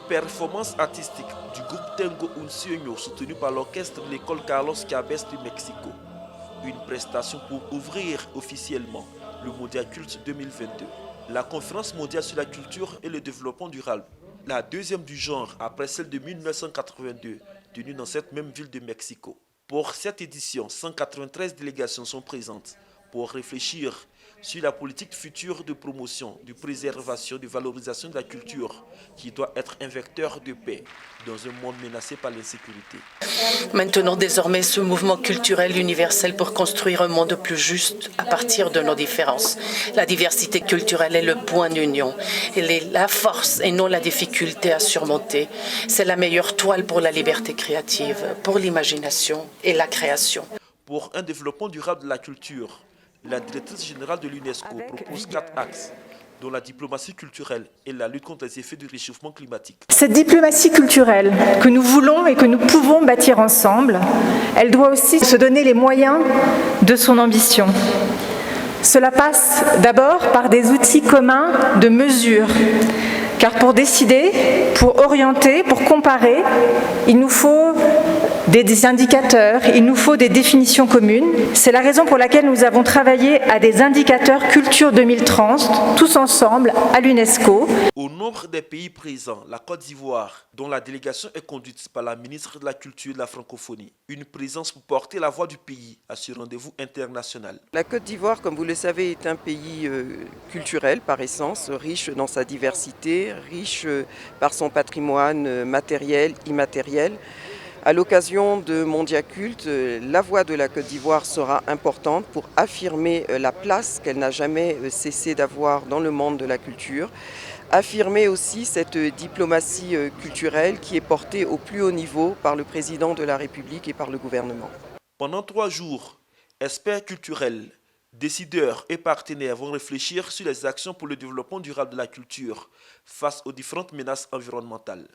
Performance artistique du groupe Tengo Un Sueño soutenu par l'orchestre de l'école Carlos Cabes du Mexico. Une prestation pour ouvrir officiellement le Mondial Culte 2022. La conférence mondiale sur la culture et le développement durable, la deuxième du genre après celle de 1982, tenue dans cette même ville de Mexico. Pour cette édition, 193 délégations sont présentes pour réfléchir sur la politique future de promotion, de préservation, de valorisation de la culture qui doit être un vecteur de paix dans un monde menacé par l'insécurité. Maintenant désormais ce mouvement culturel universel pour construire un monde plus juste à partir de nos différences. La diversité culturelle est le point d'union. Elle est la force et non la difficulté à surmonter. C'est la meilleure toile pour la liberté créative, pour l'imagination et la création. Pour un développement durable de la culture, la directrice générale de l'UNESCO propose 4 axes, dont la diplomatie culturelle et la lutte contre les effets du réchauffement climatique. Cette diplomatie culturelle que nous voulons et que nous pouvons bâtir ensemble, elle doit aussi se donner les moyens de son ambition. Cela passe d'abord par des outils communs de mesure, car pour décider, pour orienter, pour comparer, il nous faut des indicateurs, il nous faut des définitions communes. C'est la raison pour laquelle nous avons travaillé à des indicateurs Culture 2030, tous ensemble, à l'UNESCO. Au nombre des pays présents, la Côte d'Ivoire, dont la délégation est conduite par la ministre de la Culture et de la Francophonie, une présence pour porter la voix du pays à ce rendez-vous international. La Côte d'Ivoire, comme vous le savez, est un pays culturel par essence, riche dans sa diversité, riche par son patrimoine matériel, immatériel. À l'occasion de Mondial Culte, la voix de la Côte d'Ivoire sera importante pour affirmer la place qu'elle n'a jamais cessé d'avoir dans le monde de la culture, affirmer aussi cette diplomatie culturelle qui est portée au plus haut niveau par le président de la République et par le gouvernement. Pendant 3 jours, experts culturels, décideurs et partenaires vont réfléchir sur les actions pour le développement durable de la culture face aux différentes menaces environnementales.